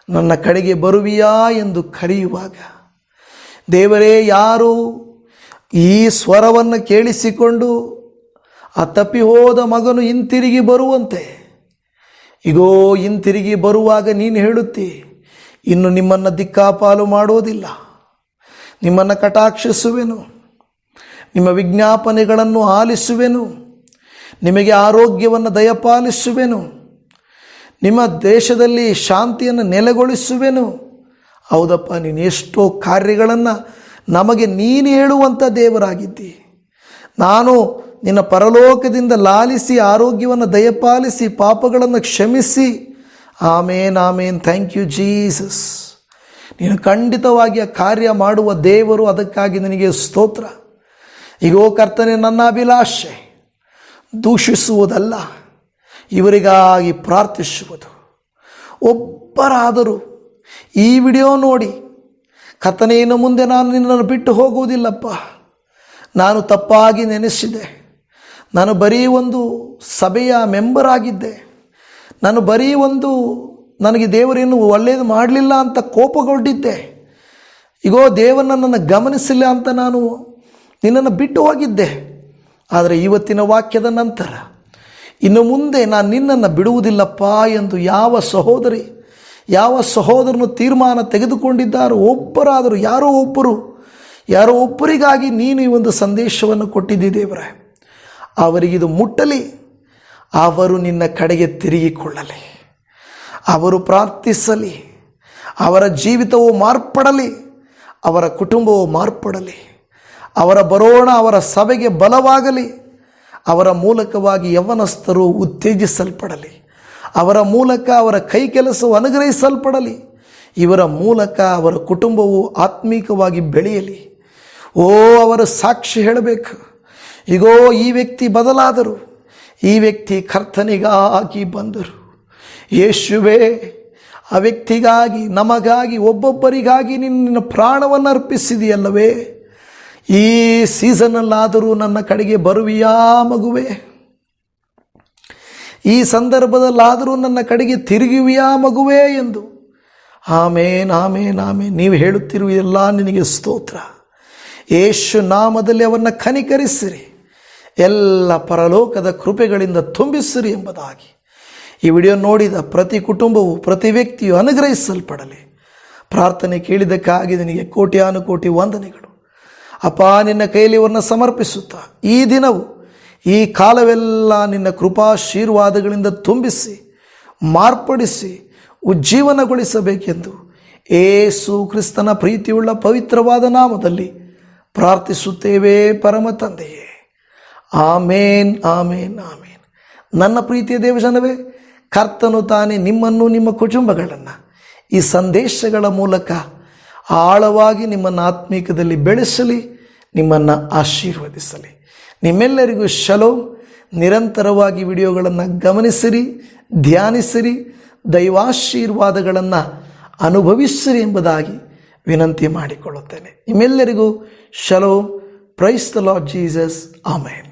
ನನ್ನ ಕಡೆಗೆ ಬರುವಿಯಾ ಎಂದು ಕರೆಯುವಾಗ ದೇವರೇ, ಯಾರು ಈ ಸ್ವರವನ್ನು ಕೇಳಿಸಿಕೊಂಡು ಆ ತಪ್ಪಿ ಹೋದ ಮಗನು ಹಿಂತಿರುಗಿ ಬರುವಂತೆ, ಈಗೋ ಹಿಂತಿರುಗಿ ಬರುವಾಗ ನೀನು ಹೇಳುತ್ತಿ, ಇನ್ನು ನಿಮ್ಮನ್ನು ದಿಕ್ಕಾಪಾಲು ಮಾಡೋದಿಲ್ಲ, ನಿಮ್ಮನ್ನು ಕಟಾಕ್ಷಿಸುವೆನು, ನಿಮ್ಮ ವಿಜ್ಞಾಪನೆಗಳನ್ನು ಆಲಿಸುವೆನು, ನಿಮಗೆ ಆರೋಗ್ಯವನ್ನು ದಯಪಾಲಿಸುವೆನು, ನಿಮ್ಮ ದೇಶದಲ್ಲಿ ಶಾಂತಿಯನ್ನು ನೆಲೆಗೊಳಿಸುವೆನು. ಹೌದಪ್ಪ, ನೀನು ಎಷ್ಟೋ ಕಾರ್ಯಗಳನ್ನು ನಮಗೆ ನೀನು ಹೇಳುವಂಥ ದೇವರಾಗಿದ್ದಿ. ನಾನು ನಿನ್ನ ಪರಲೋಕದಿಂದ ಲಾಲಿಸಿ ಆರೋಗ್ಯವನ್ನು ದಯಪಾಲಿಸಿ ಪಾಪಗಳನ್ನು ಕ್ಷಮಿಸಿ. Amen, amen. Thank you Jesus. ನೀನು ಖಂಡಿತವಾಗಿ ಆ ಕಾರ್ಯ ಮಾಡುವ ದೇವರು, ಅದಕ್ಕಾಗಿ ನಿನಗೆ ಸ್ತೋತ್ರ. ಈಗೋ ಕರ್ತನೆ, ನನ್ನ ಅಭಿಲಾಷೆ ದೂಷಿಸುವುದಲ್ಲ, ಇವರಿಗಾಗಿ ಪ್ರಾರ್ಥಿಸುವುದು. ಒಬ್ಬರಾದರೂ ಈ ವಿಡಿಯೋ ನೋಡಿ, ಕರ್ತನೇ, ಇನ್ನು ಮುಂದೆ ನಾನು ನಿನ್ನನ್ನು ಬಿಟ್ಟು ಹೋಗುವುದಿಲ್ಲಪ್ಪ, ನಾನು ತಪ್ಪಾಗಿ ನೆನೆಸಿದೆ, ನಾನು ಬರೀ ಒಂದು ಸಭೆಯ ಮೆಂಬರ್ ಆಗಿದ್ದೆ, ನಾನು ಬರೀ ನನಗೆ ದೇವರೇನು ಒಳ್ಳೆಯದು ಮಾಡಲಿಲ್ಲ ಅಂತ ಕೋಪಗೊಂಡಿದ್ದೆ, ಈಗೋ ದೇವರನ್ನು ನನ್ನ ಗಮನಿಸಿಲ್ಲ ಅಂತ ನಾನು ನಿನ್ನನ್ನು ಬಿಟ್ಟು ಹೋಗಿದ್ದೆ. ಆದರೆ ಇವತ್ತಿನ ವಾಕ್ಯದ ನಂತರ ಇನ್ನು ಮುಂದೆ ನಾನು ನಿನ್ನನ್ನು ಬಿಡುವುದಿಲ್ಲಪ್ಪ ಎಂದು ಯಾವ ಸಹೋದರಿ, ಯಾವ ಸಹೋದರನು ತೀರ್ಮಾನ ತೆಗೆದುಕೊಂಡಿದ್ದಾರೋ, ಒಬ್ಬರಾದರೂ ಯಾರೋ ಒಬ್ಬರಿಗಾಗಿ ನೀನು ಈ ಒಂದು ಸಂದೇಶವನ್ನು ಕೊಟ್ಟಿದ್ದಿ ದೇವರೇ, ಅವರಿಗಿದು ಮುಟ್ಟಲಿ, ಅವರು ನಿನ್ನ ಕಡೆಗೆ ತಿರುಗಿಕೊಳ್ಳಲಿ, ಅವರು ಪ್ರಾರ್ಥಿಸಲಿ, ಅವರ ಜೀವಿತವು ಮಾರ್ಪಡಲಿ, ಅವರ ಕುಟುಂಬವು ಮಾರ್ಪಡಲಿ, ಅವರ ಸಭೆಗೆ ಬಲವಾಗಲಿ, ಅವರ ಮೂಲಕವಾಗಿ ಯೌವನಸ್ಥರು ಉತ್ತೇಜಿಸಲ್ಪಡಲಿ, ಅವರ ಮೂಲಕ ಅವರ ಕೈ ಕೆಲಸವು ಅನುಗ್ರಹಿಸಲ್ಪಡಲಿ, ಇವರ ಮೂಲಕ ಅವರ ಕುಟುಂಬವು ಆತ್ಮೀಕವಾಗಿ ಬೆಳೆಯಲಿ. ಅವರು ಸಾಕ್ಷಿ ಹೇಳಬೇಕು, ಈಗೋ ಈ ವ್ಯಕ್ತಿ ಬದಲಾದರು, ಈ ವ್ಯಕ್ತಿ ಕರ್ತನಿಗಾಗಿ ಬಂದರು. ಯೇಸುವೇ, ಆ ವ್ಯಕ್ತಿಗಾಗಿ, ನಮಗಾಗಿ, ಒಬ್ಬೊಬ್ಬರಿಗಾಗಿ ನಿನ್ನ ಪ್ರಾಣವನ್ನು ಅರ್ಪಿಸಿದೆಯಲ್ಲವೇ, ಈ ಸೀಸನ್ನಲ್ಲಾದರೂ ನನ್ನ ಕಡೆಗೆ ಬರುವಿಯಾ ಮಗುವೆ? ಈ ಸಂದರ್ಭದಲ್ಲಾದರೂ ನನ್ನ ಕಡೆಗೆ ತಿರುಗುವಿಯಾ ಮಗುವೆ ಎಂದು. ಆಮೇನ್, ಆಮೇನ್, ಆಮೇನ್. ನೀವು ಹೇಳುತ್ತಿರುವುದೆಲ್ಲ ನಿನಗೆ ಸ್ತೋತ್ರ. ಯೇಸು ನಾಮದಲ್ಲಿ ಅವನ್ನ ಕನಿಕರಿಸಿರಿ, ಎಲ್ಲ ಪರಲೋಕದ ಕೃಪೆಗಳಿಂದ ತುಂಬಿಸಿರಿ ಎಂಬುದಾಗಿ ಈ ವಿಡಿಯೋ ನೋಡಿದ ಪ್ರತಿ ಕುಟುಂಬವು, ಪ್ರತಿ ವ್ಯಕ್ತಿಯು ಅನುಗ್ರಹಿಸಲ್ಪಡಲಿ. ಪ್ರಾರ್ಥನೆ ಕೇಳಿದ್ದಕ್ಕಾಗಿ ನಿನಗೆ ಕೋಟ್ಯಾನುಕೋಟಿ ವಂದನೆಗಳು ಅಪ್ಪ. ನಿನ್ನ ಕೈಯಲ್ಲಿ ಅವರನ್ನು ಸಮರ್ಪಿಸುತ್ತಾ ಈ ದಿನವು, ಈ ಕಾಲವೆಲ್ಲ ನಿನ್ನ ಕೃಪಾಶೀರ್ವಾದಗಳಿಂದ ತುಂಬಿಸಿ, ಮಾರ್ಪಡಿಸಿ, ಉಜ್ಜೀವನಗೊಳಿಸಬೇಕೆಂದು ಯೇಸು ಕ್ರಿಸ್ತನ ಪ್ರೀತಿಯುಳ್ಳ ಪವಿತ್ರವಾದ ನಾಮದಲ್ಲಿ ಪ್ರಾರ್ಥಿಸುತ್ತೇವೆ ಪರಮ ತಂದೆಯೇ. ಆಮೇನ್, ಆಮೇನ್, ಆಮೇನ್. ನನ್ನ ಪ್ರೀತಿಯ ದೇವಜನವೇ, ಕರ್ತನು ತಾನೇ ನಿಮ್ಮನ್ನು, ನಿಮ್ಮ ಕುಟುಂಬಗಳನ್ನು ಈ ಸಂದೇಶಗಳ ಮೂಲಕ ಆಳವಾಗಿ ನಿಮ್ಮನ್ನು ಆತ್ಮೀಕದಲ್ಲಿ ಬೆಳೆಸಲಿ, ನಿಮ್ಮನ್ನು ಆಶೀರ್ವದಿಸಲಿ. ನಿಮ್ಮೆಲ್ಲರಿಗೂ ಶಲೋಮ್. ನಿರಂತರವಾಗಿ ವಿಡಿಯೋಗಳನ್ನು ಗಮನಿಸಿರಿ, ಧ್ಯಾನಿಸಿರಿ, ದೈವಾಶೀರ್ವಾದಗಳನ್ನು ಅನುಭವಿಸಿರಿ ಎಂಬುದಾಗಿ ವಿನಂತಿ ಮಾಡಿಕೊಳ್ಳುತ್ತೇನೆ. ನಿಮ್ಮೆಲ್ಲರಿಗೂ shalom. Praise the lord Jesus. Amen.